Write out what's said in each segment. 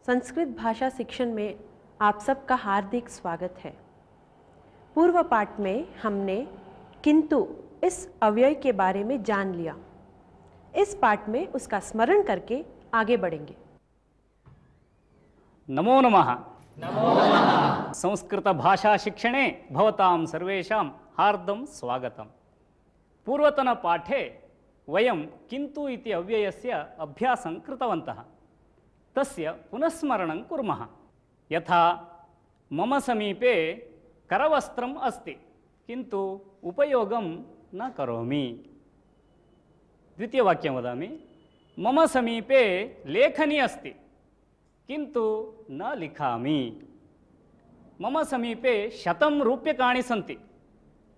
संस्कृत भाषा शिक्षण में आप सबका हार्दिक स्वागत है। पूर्व पाठ में हमने किंतु इस अव्यय के बारे में जान लिया। इस पाठ में उसका स्मरण करके आगे बढ़ेंगे। नमो नमः। नमो नमः। संस्कृत भाषा शिक्षणे भवतां सर्वेषां हार्दं स्वागतम्। पूर्वतन पाठे वयं किन्तु इति अव्ययस्य अभ्यासं कृतवन्तः। तस्य पुनस्मरणं कुर्मः। यथा मम समीपे करवस्त्रम् अस्ति किन्तु उपयोगं न करोमि। द्वितीयवाक्यं वदामि। मम समीपे लेखनी अस्ति किन्तु न लिखामि। मम समीपे 100 रूप्यकाणि सन्ति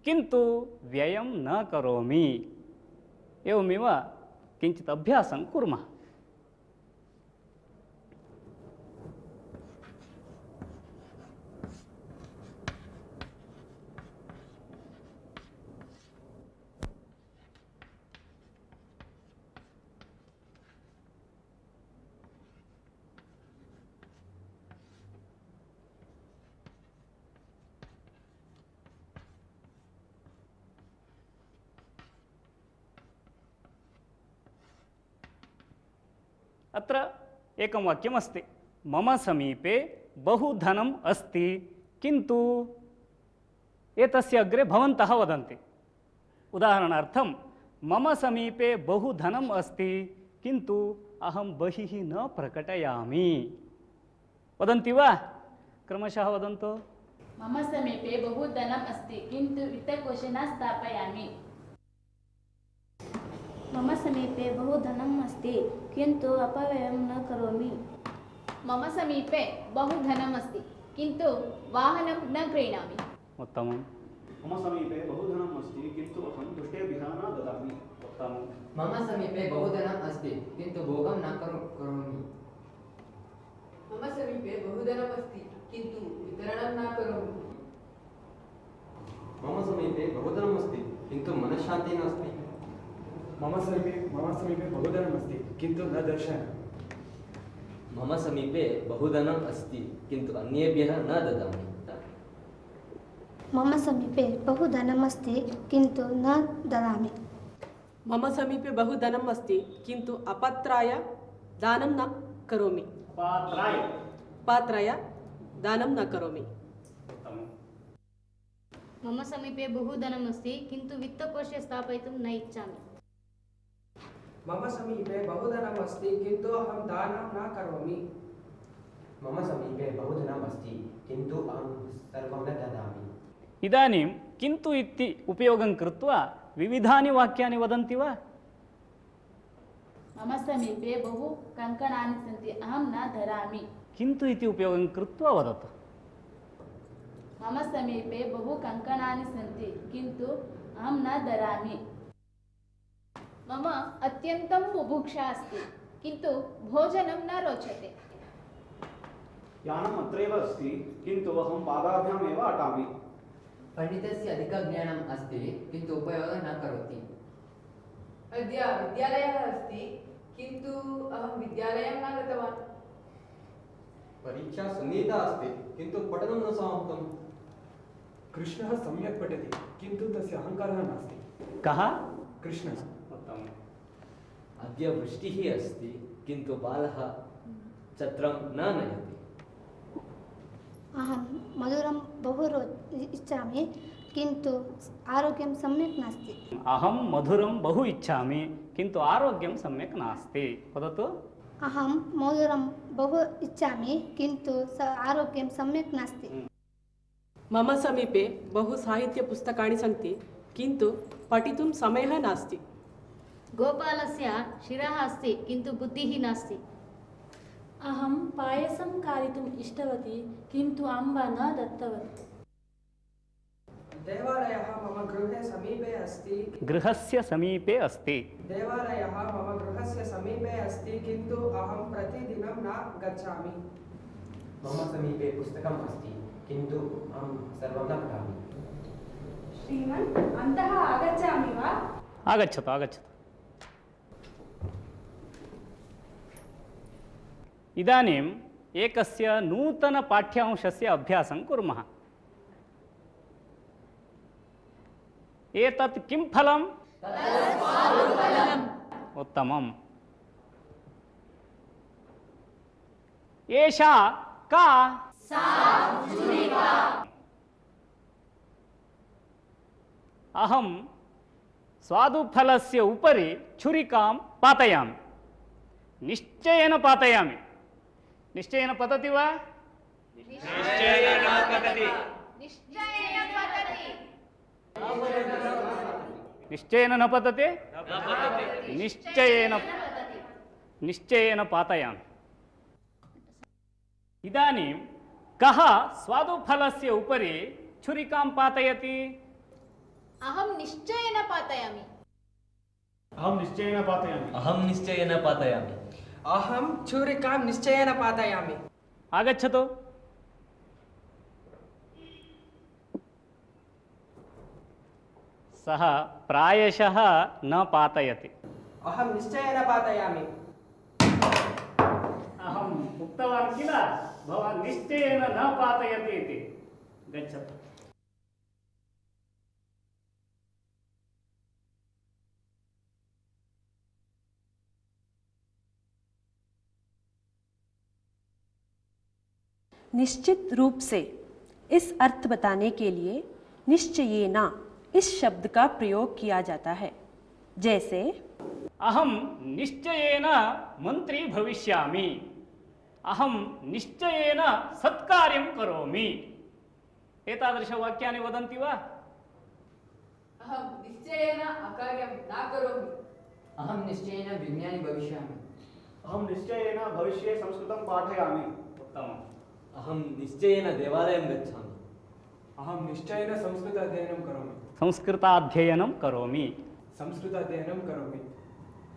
किन्तु व्ययं न करोमि। एवमेव किञ्चित् अभ्यासं कुर्मः। अत्र एकं वाक्यमस्ति। मम समीपे बहु धनम् अस्ति किन्तु एतस्य अग्रे भवन्तः वदन्ति। उदाहरणार्थं मम समीपे बहु धनम् अस्ति किन्तु अहं बहिः न प्रकटयामि। वदन्ति वा? क्रमशः वदन्तु। मम समीपे बहु धनम् अस्ति किन्तु वित्तकोशे न स्थापयामि। मम समीपे बहु धनम् अस्ति किन्तु अपव्ययं न करोमि। मम समीपे बहु धनम् अस्ति किन्तु वाहनं न क्रीणामि। उत्तमं। मम समीपे बहु धनम् अस्ति किन्तु अहं दुष्टेभ्यः न ददामि। उत्तमं। मम समीपे बहु धनम् अस्ति किन्तु भोगं न करोमि। मम समीपे बहु धनम् अस्ति किन्तु वितरणं न करोमि। मम समीपे बहु धनम् अस्ति किन्तु मनश्शान्तिः नास्ति। मम समीपे बहु धनम् अस्ति किन्तु न दर्शयामि। मम समीपे बहु धनम् अस्ति किन्तु अन्येभ्यः न ददामि। मम समीपे बहु धनम् अस्ति किन्तु न ददामि। मम समीपे बहु धनम् अस्ति किन्तु अपात्राय दानं न करोमि। पात्राय दानं न करोमि। मम समीपे बहु धनम् अस्ति किन्तु वित्तकोशे स्थापयितुं न इच्छामि। मम समीपे बहु धनम् अस्ति किन्तु अहं दानं न करोमि। मम समीपे बहु धनम् अस्ति किन्तु अहं सर्वं न ददामि। इदानीं किन्तु इति उपयोगं कृत्वा विविधानि वाक्यानि वदन्ति वा? मम समीपे बहु कङ्कणानि सन्ति अहं न धरामि। किन्तु इति उपयोगं कृत्वा वदतु। मम समीपे बहु कङ्कणानि सन्ति किन्तु अहं न धरामि। मम अत्यन्तं बुभुक्षा अस्ति किन्तु भोजनं न रोचते। यानम् अत्रैव अस्ति किन्तु अहं पादाभ्याम् एव अटामि। पण्डितस्य अधिकं ज्ञानम् अस्ति किन्तु उपयोगं न करोति। अद्य विद्यालयः अस्ति किन्तु अहं विद्यालयं न गतवान्। परीक्षा सन्निहिता अस्ति किन्तु पठनं न समाप्तम्। कृष्णः सम्यक् पठति किन्तु तस्य अहङ्कारः नास्ति। कः? कृष्णः। अद्य वृष्टिः अस्ति किन्तु बालः छत्रं न नयति। अहं मधुरं बहु इच्छामि किन्तु आरोग्यं सम्यक् नास्ति। अहं मधुरं बहु इच्छामि किन्तु आरोग्यं सम्यक् नास्ति। वदतु। अहं मधुरं बहु इच्छामि किन्तु आरोग्यं सम्यक् नास्ति। मम समीपे बहु साहित्यपुस्तकानि सन्ति किन्तु पठितुं समयः नास्ति। गोपालस्य शिरः अस्ति किन्तु बुद्धिः नास्ति। अहं पायसं खादितुम् इष्टवती किन्तु अम्बा न दत्तवती। देवालयः मम गृहे समीपे अस्ति। गृहस्य समीपे अस्ति। देवालयः मम गृहस्य समीपे अस्ति किन्तु अहं प्रतिदिनं न गच्छामि। मम समीपे पुस्तकम् अस्ति किन्तु अहं सर्वं न पठामि। श्रीमन्, अन्तः आगच्छामि वा? आगच्छतु आगच्छतु। इदानीं एकस्य नूतनपाठ्यांशस्य अभ्यासं कुर्मः। एतत् किं फलम्? उत्तमम्। एषा का? अहं स्वादुफलस्य उपरि छुरिकां पातयामि। निश्चयेन पातयामि। निश्चयेन पतति वा? निश्चयेन न पतति। निश्चयेन न पतति? निश्चयेन पातयामि। इदानीं कः स्वादुफलस्य उपरि छुरिकां पातयति? अहं निश्चयेन पातयामि। अहं निश्चयेन पातयामि। अहं निश्चयेन पातयामि। अहं छुरिकां निश्चयेन पातयामि। आगच्छतु। सः प्रायशः न पातयति। अहं निश्चयेन पातयामि। अहम् उक्तवान् किल, भवान् निश्चयेन न पातयति इति। गच्छतु। निश्चित रूप से इस अर्थ बताने के लिए निश्चयेना इस शब्द का प्रयोग किया जाता है। जैसे अहं निश्चयेन मंत्री भविष्यामि। अहं निश्चयेन सत्कार्यं करोमि। एतादृशवाक्यानि वदन्ति वा? अहं निश्चयेन अकार्यं न करोमि। अहं निश्चयेन विज्ञानी भविष्यामि। अहं निश्चयेन भविष्ये संस्कृतं पाठयामि। उत्तमम्। अहं निश्चयेन देवालयं गच्छामि। अहं निश्चयेन संस्कृताध्ययनं करोमि। संस्कृताध्ययनं करोमि। संस्कृताध्ययनं करोमि।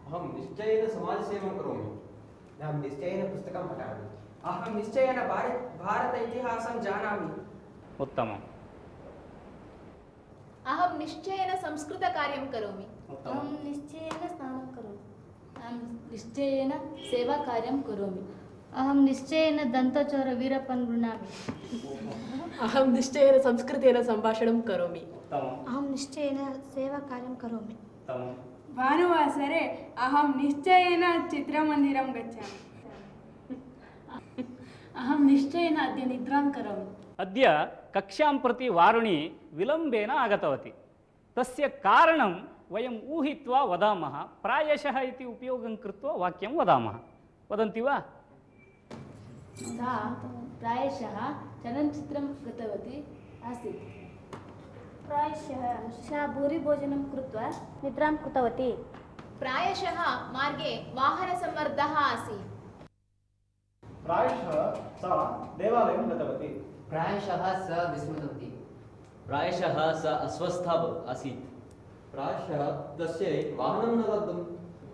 अहं निश्चयेन समाजसेवां करोमि। अहं निश्चयेन पुस्तकं पठामि। अहं निश्चयेन भारत इतिहासं जानामि। उत्तमम्। अहं निश्चयेन संस्कृतकार्यं करोमि। अहं निश्चयेन स्नानं करोमि। अहं निश्चयेन सेवाकार्यं करोमि। अहं निश्चयेन दन्तचोरवीरಪ್ಪन् गृह्णामि। अहं निश्चयेन संस्कृतेन सम्भाषणं करोमि। उत्तमम्। अहं निश्चयेन सेवाकार्यं करोमि। उत्तमम्। भानुवासरे अहं निश्चयेन चित्रमन्दिरं गच्छामि। अहं निश्चयेन अद्य निद्रां करोमि। अद्य कक्षां प्रति वारुणी विलम्बेन आगतवती। तस्य कारणं वयम् ऊहित्वा वदामः। प्रायशः इति उपयोगं कृत्वा वाक्यं वदामः। वदन्ति वा? सा प्रायशः चलनचित्रं गतवती आसीत्। प्रायशः सा भूरिभोजनं कृत्वा निद्रां कृतवती। प्रायशः मार्गे वाहनसम्मर्दः आसीत्। प्रायशः सा देवालयं गतवती। प्रायशः सा विस्मृतवती। प्रायशः सा अस्वस्था आसीत्। प्रायशः तस्यै वाहनं न लब्धम्।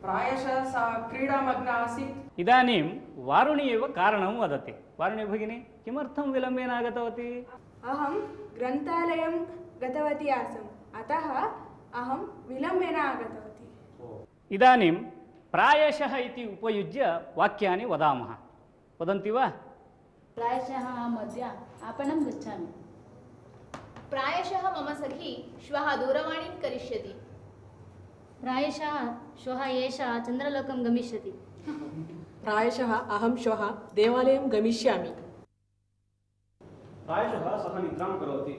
प्रायशः सा क्रीडामग्ना आसीत्। इदानीं वारुणी एव कारणं वदति। वारुणी भगिनी, किमर्थं विलम्बेन आगतवती? अहं ग्रन्थालयं गतवती आसम्, अतः अहं विलम्बेन आगतवती। इदानीं प्रायशः इति उपयुज्य वाक्यानि वदामः। वदन्ति वा? प्रायशः अहम् अद्य आपणं गच्छामि। प्रायशः मम सखी श्वः दूरवाणीं करिष्यति। प्रायशः श्वः एषा चन्द्रलोकं गमिष्यति। प्रायशः अहं श्वः देवालयं गमिष्यामि। प्रायशः सः निद्रां करोति।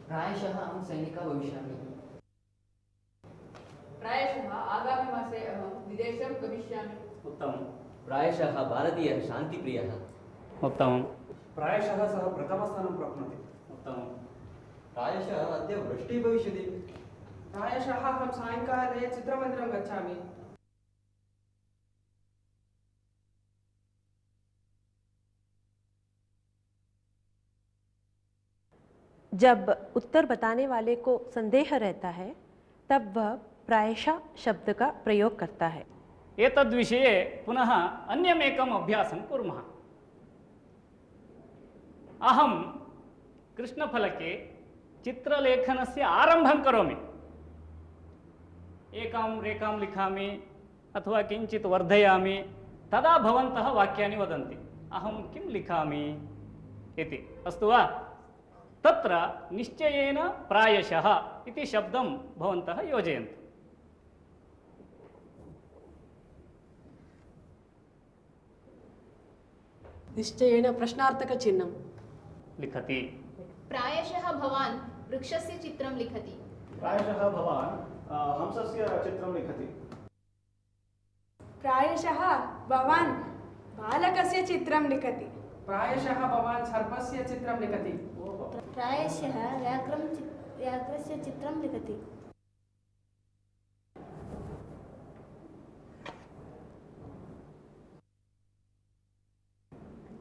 प्रायशः अहं सैनिकः भविष्यामि। प्रायशः आगामिमासे अहं विदेशं गमिष्यामि। उत्तमम्। प्रायशः भारतीयः शान्तिप्रियः। उत्तमम्। प्रायशः सः प्रथमस्थानं प्राप्नोति। उत्तमम्। प्रायशः अद्य वृष्टिः भविष्यति। प्रायशः अहं सायङ्काले चित्रमन्दिरं गच्छामि। जब उत्तर बताने वाले को संदेह रहता है तब वह प्रायशः शब्द का प्रयोग करता है। एतद्विषये पुनः अन्यमेकम् अभ्यासं कुर्मः। अहं कृष्णफलके चित्रलेखनस्य आरम्भं करोमि। एकां रेखां लिखामि अथवा किञ्चित् वर्धयामि। तदा भवन्तः वाक्यानि वदन्ति। अहं किं लिखामि इति। अस्तु वा? तत्र निश्चयेन प्रायशः इति शब्दं भवन्तः योजयन्तु। निश्चयेन प्रश्नार्थकचिह्नं लिखति। प्रायशः भवान् वृक्षस्य चित्रं लिखति। प्रायशः भवान् हंसस्य चित्रं लिखति। प्रायशः भवान् बालकस्य चित्रं लिखति। प्रायशः भवान् सर्पस्य चित्रं लिखति। प्रायशः व्याघ्रस्य चित्रं लिखति।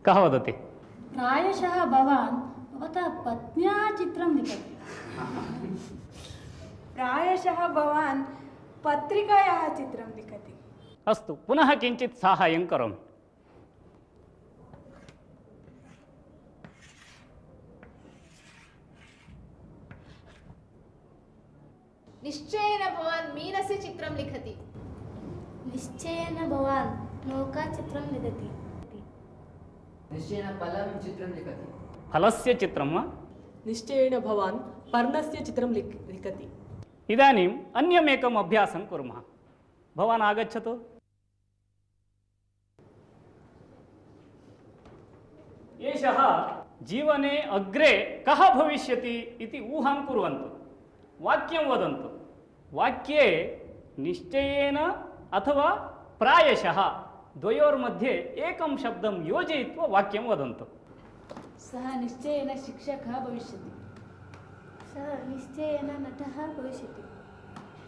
कः वदति? प्रायशः भवान् भवतः पत्न्याः चित्रं लिखति। प्रायशः भवान् पत्रिकायाः चित्रं लिखति। अस्तु, पुनः किञ्चित् साहाय्यं करोमि। निश्चयेन भवान् मीनस्य चित्रं लिखति। निश्चयेन भवान् नौकाचित्रं लिखति। निश्चयेन फलं चित्रं लिखति। फलस्य चित्रं वा? निश्चयेन भवान् पर्णस्य चित्रं लिखति। इदानीम् अन्यमेकम् अभ्यासं कुर्मः। भवान् आगच्छतु। एषः जीवने अग्रे कः भविष्यति इति ऊहां कुर्वन्तु। वाक्यं वदन्तु। वाक्ये निश्चयेन अथवा प्रायशः द्वयोर्मध्ये एकं शब्दं योजयित्वा वाक्यं वदन्तु। सः निश्चयेन शिक्षकः भविष्यति। सः निश्चयेन नटः भविष्यति।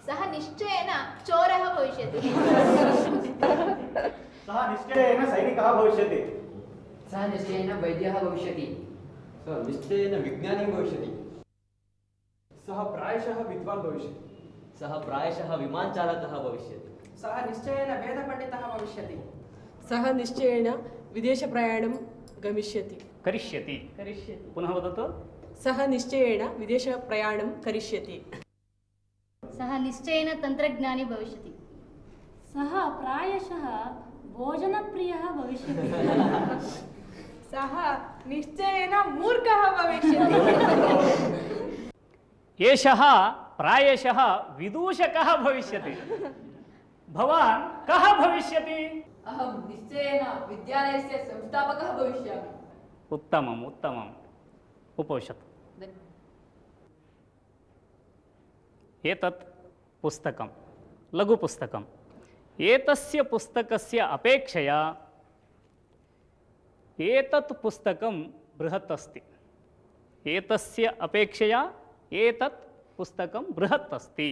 सः निश्चयेन चोरः भविष्यति। सः निश्चयेन सैनिकः भविष्यति। सः निश्चयेन वैद्यः भविष्यति। सः निश्चयेन विज्ञानी भविष्यति। सः प्रायशः विद्वान् भविष्यति। सः प्रायशः विमानचालकः भविष्यति। सः निश्चयेन वेदपण्डितः भविष्यति। सः निश्चयेन विदेशप्रयाणं गमिष्यति। करिष्यति। पुनः वदतु। सः निश्चयेन विदेशप्रयाणं करिष्यति। सः निश्चयेन तन्त्रज्ञानी भविष्यति। सः प्रायशः भोजनप्रियः भविष्यति। सः निश्चयेन मूर्खः भविष्यति। एषः प्रायशः विदूषकः भविष्यति। भवान् कः भविष्यति? अहं निश्चयेन विद्यालयस्य संस्थापकः भविष्यामि। उत्तमम् उत्तमम्। उपविशतु। एतत् पुस्तकं लघुपुस्तकम्। एतस्य पुस्तकस्य अपेक्षया एतत् पुस्तकं बृहत् अस्ति। एतस्य अपेक्षया एतत् पुस्तकं बृहत् अस्ति।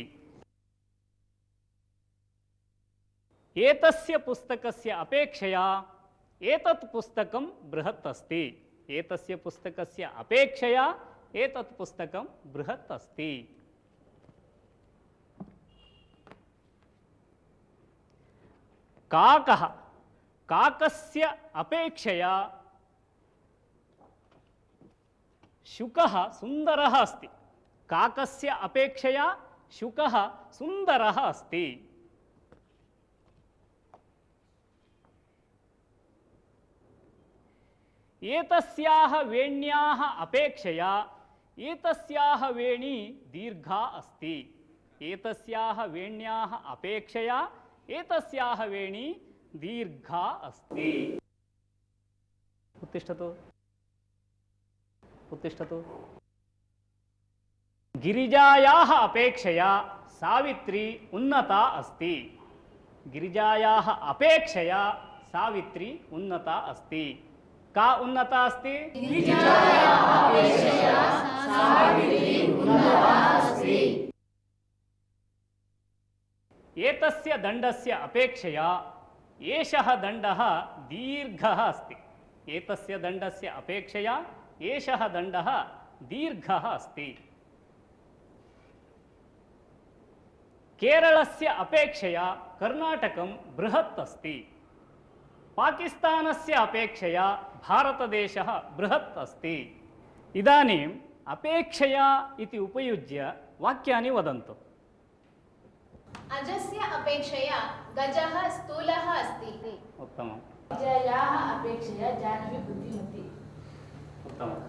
एतस्य पुस्तकस्य अपेक्षया एतत् पुस्तकं बृहत् अस्ति। एतस्य पुस्तकस्य अपेक्षया एतत् पुस्तकं बृहत् अस्ति। काकः काकस्य अपेक्षया शुकः सुन्दरः अस्ति। काकस्य अपेक्षया शुकः सुन्दरः अस्ति। एतस्याः वेण्याः अपेक्षया एतस्याः वेणी दीर्घा अस्ति। एतस्याः वेण्याः अपेक्षया एतस्याः वेणी दीर्घा अस्ति। उत्तिष्ठतु उत्तिष्ठतु। गिरिजायाः अपेक्षया सावित्री उन्नता अस्ति। गिरिजायाः अपेक्षया सावित्री उन्नता अस्ति। का उन्नता अस्ति? गिरिजायाः अपेक्षया सावित्री उन्नता अस्ति। एतस्य दण्डस्य अपेक्षया एषः दण्डः दीर्घः अस्ति। एतस्य दण्डस्य अपेक्षया एषः दण्डः दीर्घः अस्ति। केरलस्य अपेक्षया कर्णाटकं बृहत् अस्ति। पाकिस्तानस्य अपेक्षया भारतदेशः बृहत् अस्ति। इदानीम् अपेक्षया इति उपयुज्य वाक्यानि वदन्तु। अजस्य अपेक्षया गजः स्थूलः अस्ति। उत्तमम्। विद्यायाः अपेक्षया जानवी बुद्धिमती। उत्तमम्।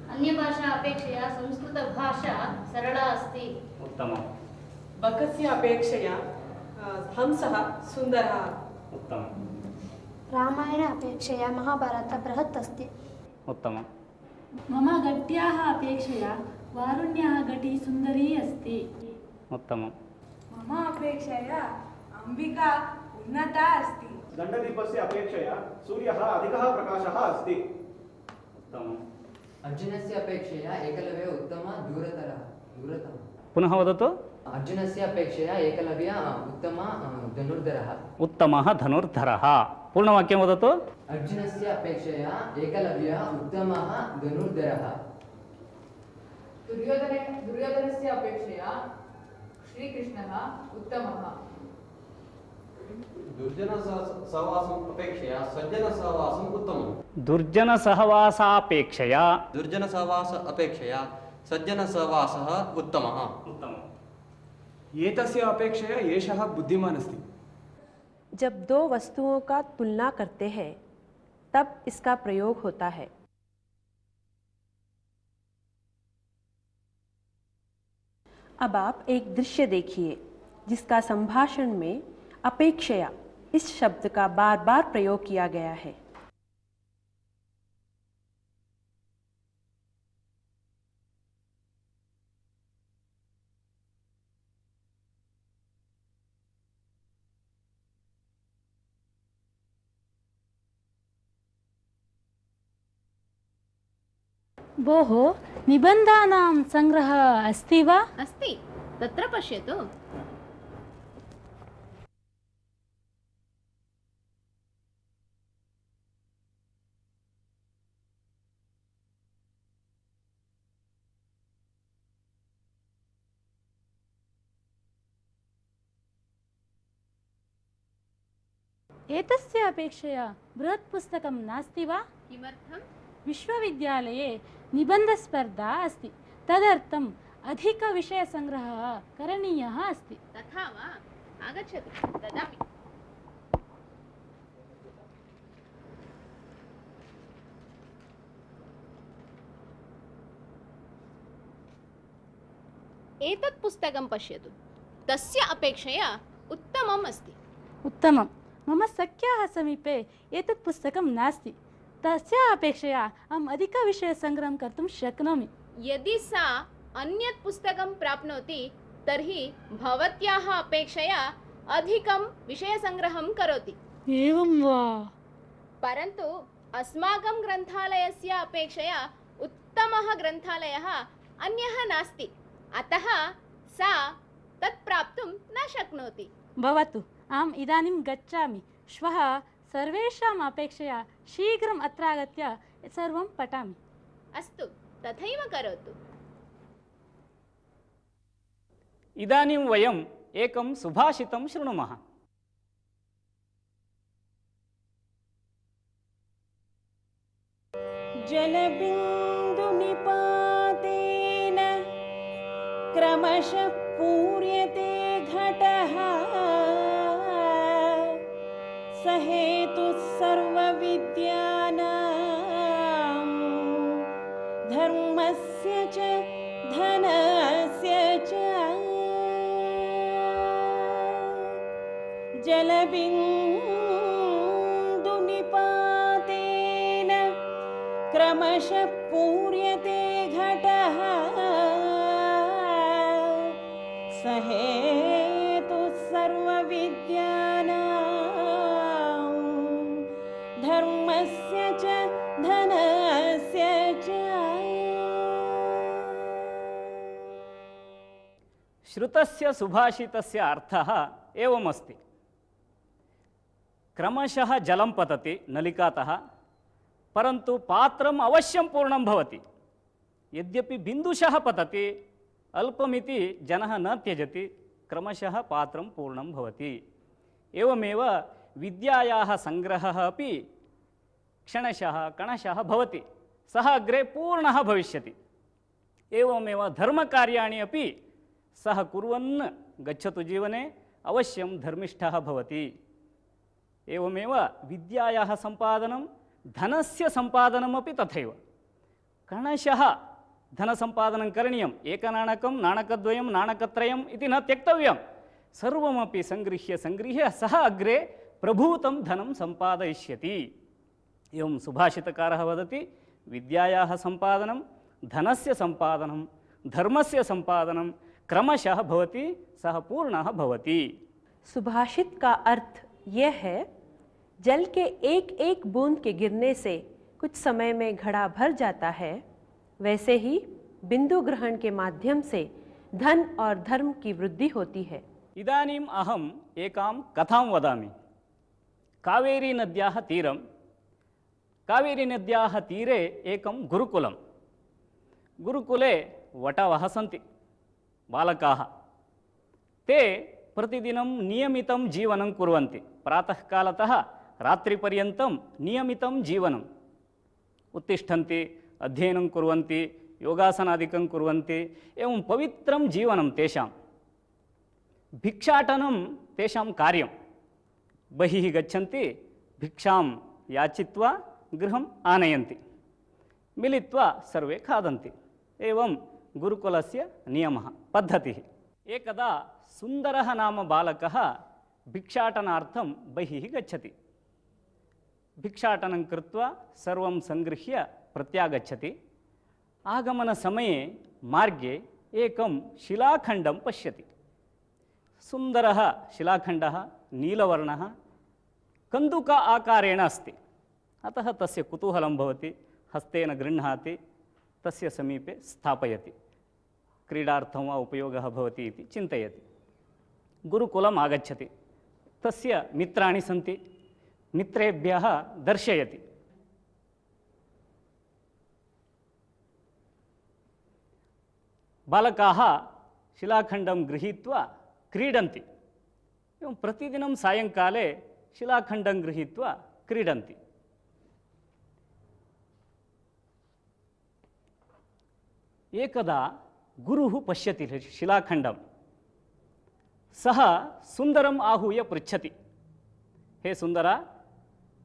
अन्यभाषा अपेक्षया संस्कृतभाषा सरला अस्ति। उत्तमम्। बकस्य अपेक्षया हंसः सुन्दरः। उत्तमम्। रामायण अपेक्षया महाभारत बृहत् अस्ति। उत्तमम्। मम घट्याः अपेक्षया वारुण्याः घटी सुन्दरी अस्ति। उत्तमम्। मम अपेक्षया अंबिका उन्नता अस्ति। दण्डदीपस्य अपेक्षया सूर्यः अधिकः प्रकाशः अस्ति। उत्तमम्। अर्जुनस्य अपेक्षया एकलव्य दूरतमः। पुनः वदतु। अर्जुनस्य अपेक्षया एकलव्य धनुर्धरः। उत्तमः धनुर्धरः। पूर्णवाक्यं वदतु। अर्जुनस्य अपेक्षया एकलव्य उत्तमः धनुर्धरः। दुर्योधनस्य अपेक्षया श्रीकृष्णः उत्तमः। दुर्जनसहवासम् अपेक्षया सज्जनसहवासम् उत्तमम्। दुर्जनसहवासापेक्षया दुर्जनसहवास अपेक्षया सज्जनसहवासः उत्तमः। उत्तमम्। एतस्य अपेक्षया एषः बुद्धिमान् अस्ति। जब दो वस्तुओं का तुलना करते हैं तब इसका प्रयोग होता है। अब आप एक दृश्य देखिए जिसका संभाषण में अपेक्षया इस शब्द का बार बार प्रयोग किया गया है। भोः निबन्धानां सङ्ग्रहः अस्ति वा? अस्ति, तत्र पश्यतु। एतस्य अपेक्षया बृहत् पुस्तकं नास्ति वा? किमर्थम्? विश्वविद्यालये निबन्धस्पर्धा अस्ति, तदर्थम् अधिकविषयसङ्ग्रहः करणीयः अस्ति। तथा वा? आगच्छतु, ददामि। एतत् पुस्तकं पश्यतु, तस्य अपेक्षया उत्तमम् अस्ति। उत्तमं। मम सख्याः समीपे एतत् पुस्तकं नास्ति, तस्याः अपेक्षया अहम् अधिकविषयसङ्ग्रहं कर्तुं शक्नोमि। यदि सा अन्यत् पुस्तकं प्राप्नोति तर्हि भवत्याः अपेक्षया अधिकं विषयसङ्ग्रहं करोति। एवं वा? परन्तु अस्माकं ग्रन्थालयस्य अपेक्षया उत्तमः ग्रन्थालयः अन्यः नास्ति, अतः सा तत् प्राप्तुं न शक्नोति। भवतु, अहम् इदानीं गच्छामि। श्वः सर्वेषाम् अपेक्षया शीघ्रम् अत्र आगत्य सर्वं पठामि। अस्तु, तथैव करोतु। इदानीं वयम् एकं सुभाषितं शृणुमः। जलबिन्दुनिपातेन क्रमशः पूर्यते घटः, स हेतुः सर्वविद्यानां धर्मस्य च धनस्य च। जलबिन्दुनिपातेन क्रमशः पूर्यते घटः, स हेतुः सर्वविद्यानां धर्मस्य च धनस्य च। श्रुतस्य सुभाषितस्य अर्थः एवमस्ति। क्रमशः जलं पतति नलिकातः, परन्तु पात्रम् अवश्यं पूर्णं भवति। यद्यपि बिन्दुशः पतति, अल्पमिति जनः न त्यजति, क्रमशः पात्रं पूर्णं भवति। एवमेव विद्यायाः सङ्ग्रहः अपि क्षणशः कणशः भवति, सः अग्रे पूर्णः भविष्यति। एवमेव धर्मकार्याणि अपि सः कुर्वन् गच्छतु जीवने, अवश्यं धर्मिष्ठः भवति। एवमेव विद्यायाः सम्पादनं धनस्य सम्पादनमपि तथैव। कणशः धनसम्पादनं करणीयम्, एकनाणकं नाणकद्वयं नाणकत्रयम् इति न त्यक्तव्यं, सर्वमपि सङ्गृह्य सः अग्रे प्रभूतं धनं सम्पादयिष्यति। एवं सुभाषितकारः वदति विद्यायाः सम्पादनं धनस्य सम्पादनं धर्मस्य सम्पादनं क्रमशः भवति, सः पूर्णः भवति। सुभाषित का अर्थ यह है, जल के एक एक बूंद के गिरने से कुछ समय में घड़ा भर जाता है, वैसे ही बिंदु ग्रहण के माध्यम से धन और धर्म की वृद्धि होती है। इदानीम् अहम् एकां कथां वदामि। कावेरीनद्याः तीरं, कावेरीनद्याः तीरे एकं गुरुकुलं। गुरुकुले वटवः सन्ति, बालकाः। ते प्रतिदिनं नियमितं जीवनं कुर्वन्ति, प्रातःकालतः रात्रिपर्यन्तं नियमितं जीवनम्। उत्तिष्ठन्ति, अध्ययनं कुर्वन्ति, योगासनादिकं कुर्वन्ति, एवं पवित्रं जीवनं तेषां। भिक्षाटनं तेषां कार्यं। बहिः गच्छन्ति, भिक्षां याचित्वा गृहम् आनयन्ति, मिलित्वा सर्वे खादन्ति। एवं गुरुकुलस्य नियमः, पद्धतिः। एकदा सुन्दरः नाम बालकः भिक्षाटनार्थं बहिः गच्छति। भिक्षाटनं कृत्वा सर्वं सङ्गृह्य प्रत्यागच्छति। आगमनसमये मार्गे एकं शिलाखण्डं पश्यति। सुन्दरः शिलाखण्डः, नीलवर्णः, कन्दुक आकारेण अस्ति। अतः तस्य कुतूहलं भवति, हस्तेन गृह्णाति, तस्य समीपे स्थापयति, क्रीडार्थं वा उपयोगः भवति इति चिन्तयति। गुरुकुलम् आगच्छति, तस्य मित्राणि सन्ति, मित्रेभ्यः दर्शयति। बालकाः शिलाखण्डं गृहीत्वा क्रीडन्ति। एवं प्रतिदिनं सायङ्काले शिलाखण्डं गृहीत्वा क्रीडन्ति। एकदा गुरुः पश्यति शिलाखण्डं। सः सुन्दरम् आहूय पृच्छति, हे सुन्दर,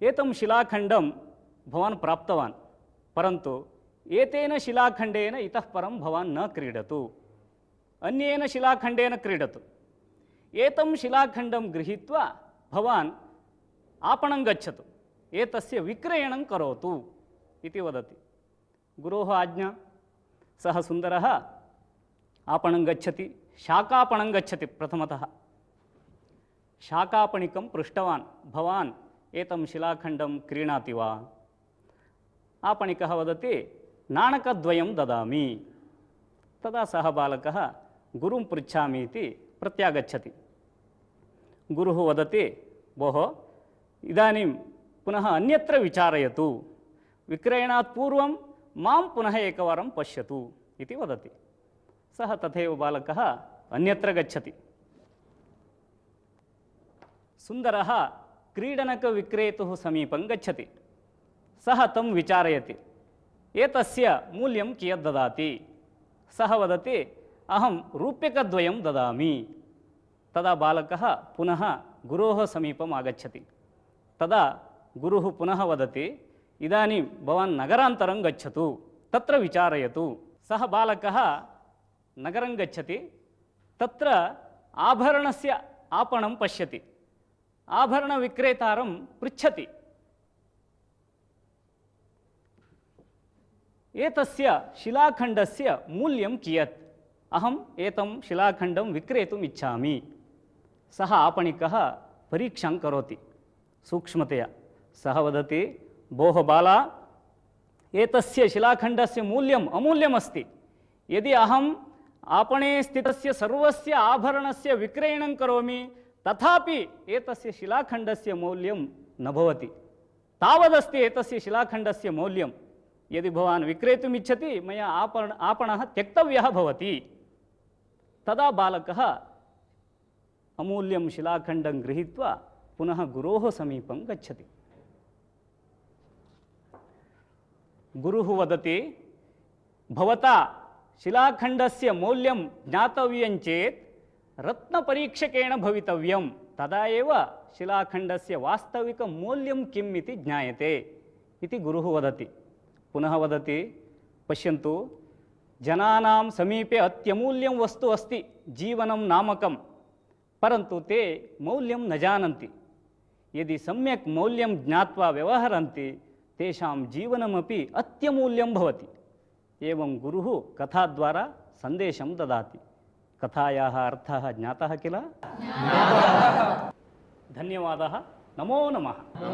एतं शिलाखण्डं भवान् प्राप्तवान्, परन्तु एतेन शिलाखण्डेन इतः परं भवान् न क्रीडतु, अन्येन शिलाखण्डेन क्रीडतु। एतं शिलाखण्डं गृहीत्वा भवान् आपणं गच्छतु, एतस्य विक्रयणं करोतु इति वदति। गुरोः आज्ञा। सः सुन्दरः आपणं गच्छति, शाकापणं गच्छति। प्रथमतः शाकापणिकं पृष्टवान्, भवान् एतं शिलाखण्डं क्रीणाति वा? आपणिकः वदति, नाणकद्वयं ददामि। तदा सः बालकः गुरुं पृच्छामि इति प्रत्यागच्छति। गुरुः वदति, भोः, इदानीं पुनः अन्यत्र विचारयतु, विक्रयणात् पूर्वं मां पुनः एकवारं पश्यतु इति वदति। सः तथैव बालकः अन्यत्र गच्छति। सुन्दरः क्रीडनकविक्रेतुः समीपं गच्छति। सः तं विचारयति, एतस्य मूल्यं कियत् ददाति? सः वदति, अहं रूप्यकद्वयं ददामि। तदा बालकः पुनः गुरोः समीपम् आगच्छति। तदा गुरुः पुनः वदति, इदानीं भवान् नगरान्तरं गच्छतु, तत्र विचारयतु। सः बालकः नगरं गच्छति, तत्र आभरणस्य आपणं पश्यति। आभरणविक्रेतारं पृच्छति, एतस्य शिलाखण्डस्य मूल्यं कियत्? अहम् एतं शिलाखण्डं विक्रेतुम् इच्छामि। सः आपणिकः परीक्षां करोति सूक्ष्मतया। सः वदति, भोः बाला, एतस्य शिलाखण्डस्य मूल्यम् अमूल्यमस्ति। यदि अहम् आपणे स्थितस्य सर्वस्य आभरणस्य विक्रयणं करोमि, तथापि एतस्य शिलाखण्डस्य मौल्यं न भवति। तावदस्ति एतस्य शिलाखण्डस्य मौल्यं। यदि भवान् विक्रेतुम् इच्छति, मया आपणः त्यक्तव्यः भवति। तदा बालकः अमूल्यं शिलाखण्डं गृहीत्वा पुनः गुरोः समीपं गच्छति। गुरुः वदति, भवता शिलाखण्डस्य मौल्यं ज्ञातव्यं चेत् रत्नपरीक्षकेण भवितव्यं, तदा एव शिलाखण्डस्य वास्तविकमूल्यं किम् इति ज्ञायते इति गुरुः वदति। पुनः वदति, पश्यन्तु, जनानां समीपे अत्यमूल्यं वस्तु अस्ति जीवनं नामकं, परन्तु ते मौल्यं न जानन्ति। यदि सम्यक् मौल्यं ज्ञात्वा व्यवहरन्ति तेषां जीवनमपि अत्यमूल्यं भवति। एवं गुरुः कथाद्वारा सन्देशं ददाति। कथायाः अर्थः ज्ञातः किल? धन्यवादः। नमो नमः।